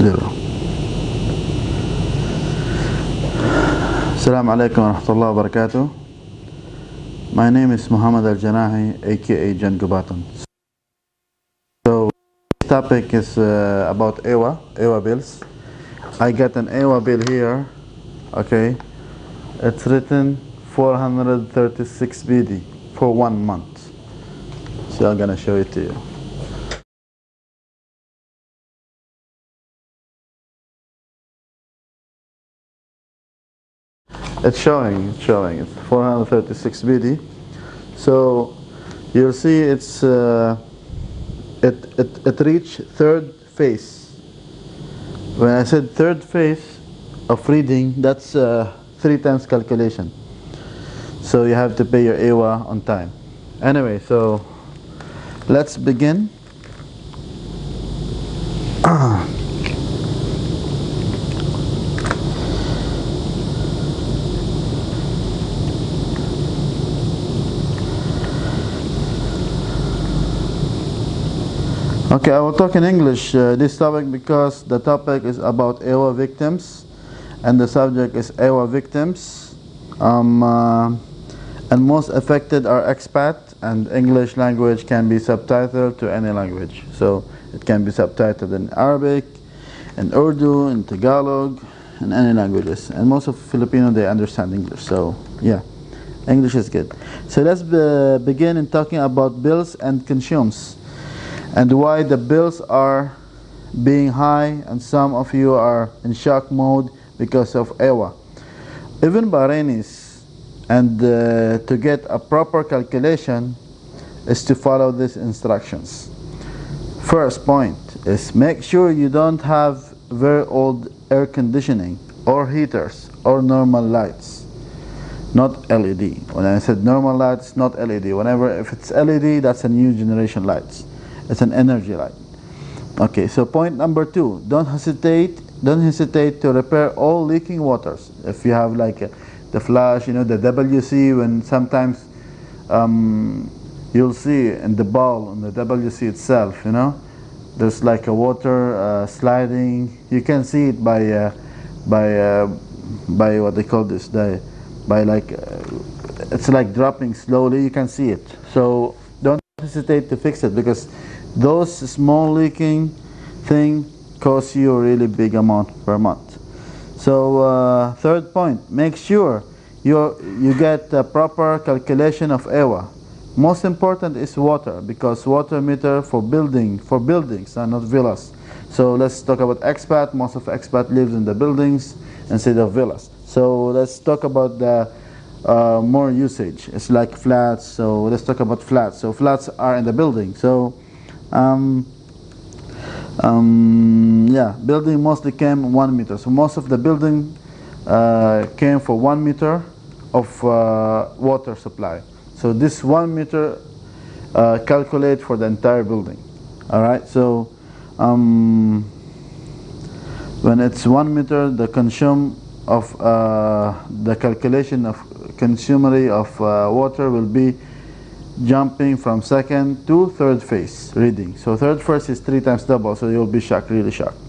0. Assalamu alaikum wa rahmatullahi wa barakatuh. My name is Muhammad Al-Janahi, aka Jan Gubatan. So this topic is about EWA bills. I got an EWA bill here. Okay, it's written 436 BD for 1 month. So I'm gonna show it to you. It's showing. It's 436 BD. So you'll see it's it reached third phase. When I said third phase of reading, that's 3 times calculation. So you have to pay your EWA on time. Anyway, so let's begin. Okay, I will talk in English this topic because the topic is about EWA victims and the subject is EWA victims, and most affected are expat, and English language can be subtitled to any language. So it can be subtitled in Arabic, in Urdu, in Tagalog, in any languages, and most of Filipino, they understand English. So yeah, English is good. So let's begin in talking about bills and consumes, and why the bills are being high, and some of you are in shock mode because of EWA. Even Bahrainis, and to get a proper calculation is to follow these instructions. First point is make sure you don't have very old air conditioning or heaters or normal lights, not LED. When I said normal lights, not LED. If it's LED, that's a new generation lights. It's an energy light. Okay, so point number 2, don't hesitate to repair all leaking waters. If you have like the flash, the WC, when sometimes you'll see in the bowl, in the WC itself, there's like a water sliding. You can see it by what they call this, by like it's like dropping slowly. You can see it. So don't hesitate to fix it, because those small leaking thing cost you a really big amount per month. So third point, make sure you get a proper calculation of EWA. Most important is water, because water meter for buildings are not villas. So let's talk about expat. Most of expat lives in the buildings instead of villas. So let's talk about the more usage. It's like flats. So let's talk about flats. So flats are in the building. So yeah, building mostly came 1 meter. So most of the building came for 1 meter of water supply. So this 1 meter calculate for the entire building. All right. So when it's 1 meter, the consume of the calculation of consumery of water will be jumping from second to third phase reading. So third phase is 3 times double, so you'll be shocked, really shocked.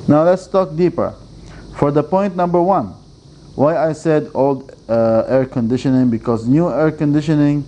Now let's talk deeper. For the point number 1, why I said old air conditioning, because new air conditioning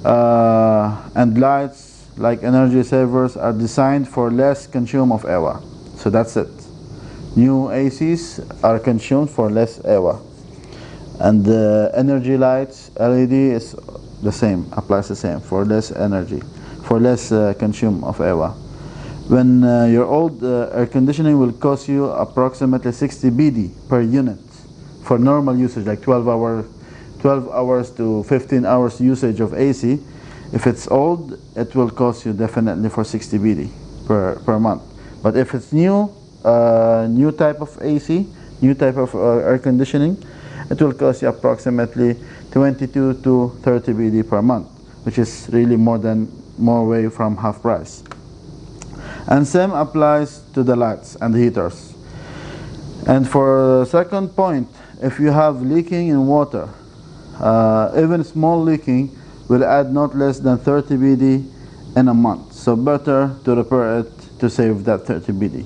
and lights like energy savers are designed for less consume of EWA. So that's it. New ACs are consumed for less EWA, and the energy lights LED is the same, applies the same, for less energy, for less consume of EWA. When your old air conditioning will cost you approximately 60 BD per unit for normal usage, like 12 hours to 15 hours usage of AC. If it's old, it will cost you definitely for 60 BD per month. But if it's new type of AC, new type of air conditioning, it will cost you approximately 22 to 30 BD per month, which is really more way from half price. And same applies to the lights and heaters. And for the second point, if you have leaking in water, even small leaking will add not less than 30 BD in a month. So better to repair it to save that 30 BD.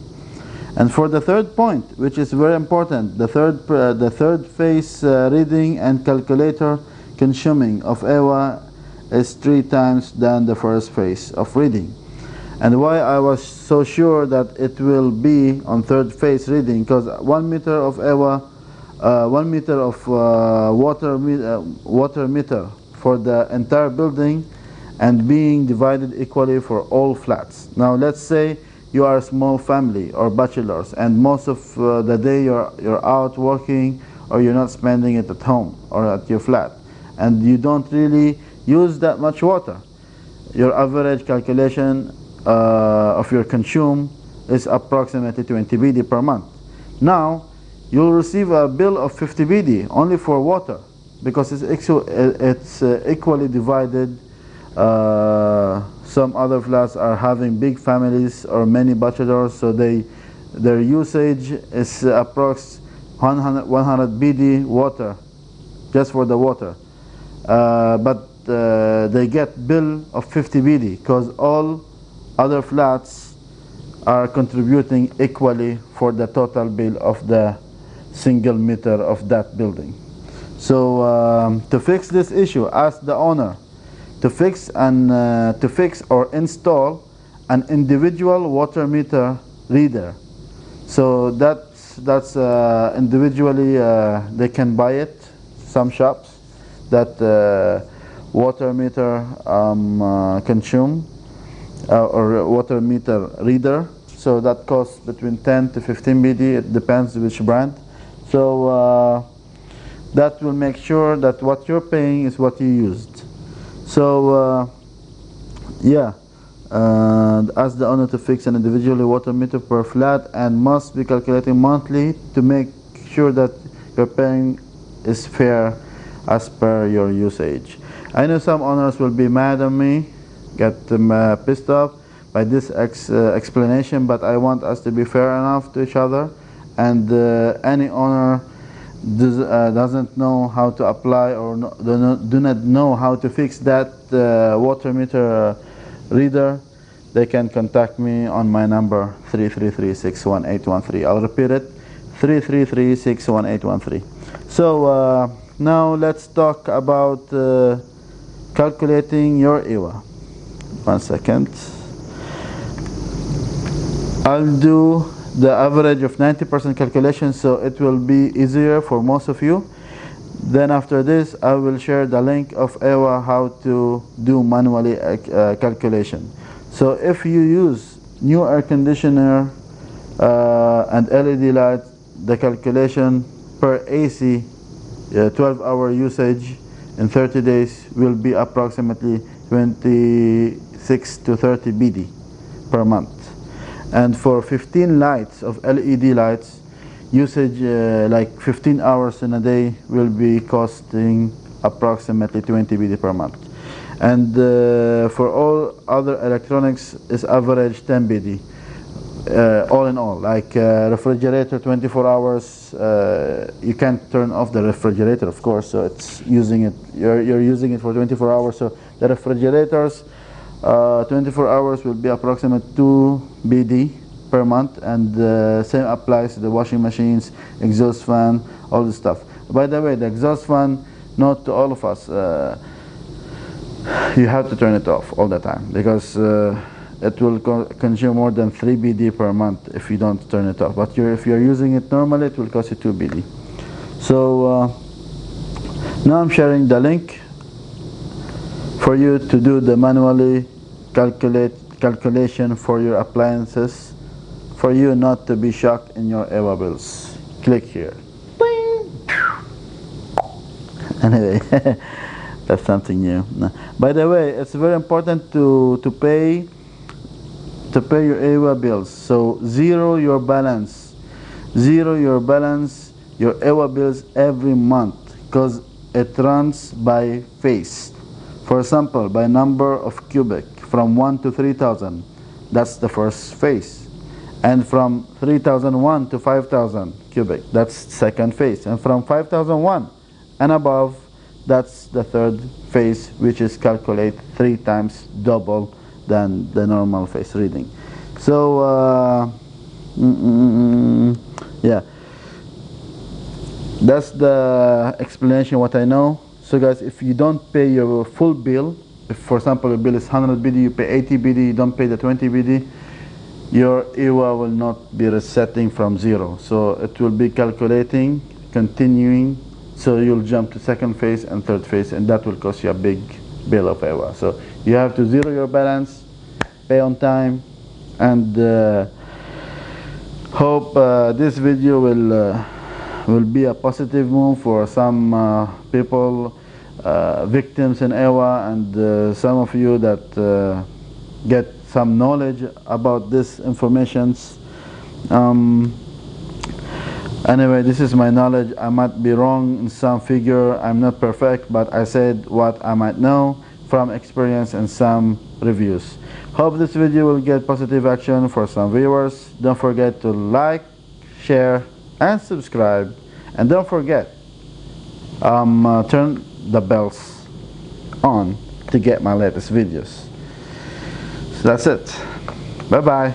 And for the third point, which is very important, the third phase reading and calculator consuming of EWA is 3 times than the first phase of reading. And why I was so sure that it will be on third phase reading, because 1 meter of EWA, 1 meter of water meter for the entire building, and being divided equally for all flats. Now let's say you are a small family or bachelors, and most of the day you're out working, or you're not spending it at home or at your flat, and you don't really use that much water. Your average calculation of your consume is approximately 20 BD per month. Now you'll receive a bill of 50 BD only for water, because it's equally divided. Some other flats are having big families or many bachelors, so their usage is approx 100 BD water, just for the water. But they get bill of 50 BD because all other flats are contributing equally for the total bill of the single meter of that building. So to fix this issue, ask the owner to fix or install an individual water meter reader. So that's individually they can buy it. Some shops that water meter consume or water meter reader. So that costs between 10 to 15 BD. It depends which brand. So that will make sure that what you're paying is what you used. So ask the owner to fix an individually water meter per flat, and must be calculating monthly to make sure that your paying is fair as per your usage. I know some owners will be mad at me, get pissed off by this explanation, but I want us to be fair enough to each other, and any owner doesn't know how to apply or do not know how to fix that water meter reader, they can contact me on my number 333-61813. I'll repeat it, 333-61813. So now let's talk about calculating your EWA. 1 second. I'll do the average of 90% calculation, so it will be easier for most of you. Then after this, I will share the link of EWA how to do manually calculation. So if you use new air conditioner and LED lights, the calculation per AC 12-hour usage in 30 days will be approximately 26 to 30 BD per month. And for 15 lights of LED lights, usage like 15 hours in a day will be costing approximately 20 BD per month. And for all other electronics is average 10 BD. All in all, like refrigerator 24 hours, you can't turn off the refrigerator, of course, so it's using it, you're using it for 24 hours, so the refrigerators 24 hours will be approximately 2 BD per month, and same applies to the washing machines, exhaust fan, all this stuff. By the way, the exhaust fan, not to all of us, you have to turn it off all the time, because it will consume more than 3 BD per month if you don't turn it off. But if you're using it normally, it will cost you 2 BD. So now I'm sharing the link for you to do the manually calculation for your appliances, for you not to be shocked in your EWA bills. Click here. Anyway, that's something new. By the way, it's very important to pay your EWA bills. So zero your balance, your EWA bills every month, because it runs by phase. For example, by number of cubic, from 1 to 3,000, that's the first phase. And from 3,001 to 5,000 cubic, that's second phase. And from 5,001 and above, that's the third phase, which is calculate 3 times double than the normal phase reading. So Yeah, that's the explanation what I know. So guys, if you don't pay your full bill, if for example your bill is 100 BD, you pay 80 BD, you don't pay the 20 BD, your EWA will not be resetting from zero. So it will be calculating, continuing, so you'll jump to second phase and third phase, and that will cost you a big bill of EWA. So you have to zero your balance, pay on time, and hope this video will be a positive move for some people, victims in EWA, and some of you that get some knowledge about this information. Anyway, this is my knowledge. I might be wrong in some figure. I'm not perfect, but I said what I might know from experience and some reviews. Hope this video will get positive action for some viewers. Don't forget to like, share, and subscribe. And don't forget, turn the bells on to get my latest videos. So that's it. Bye bye.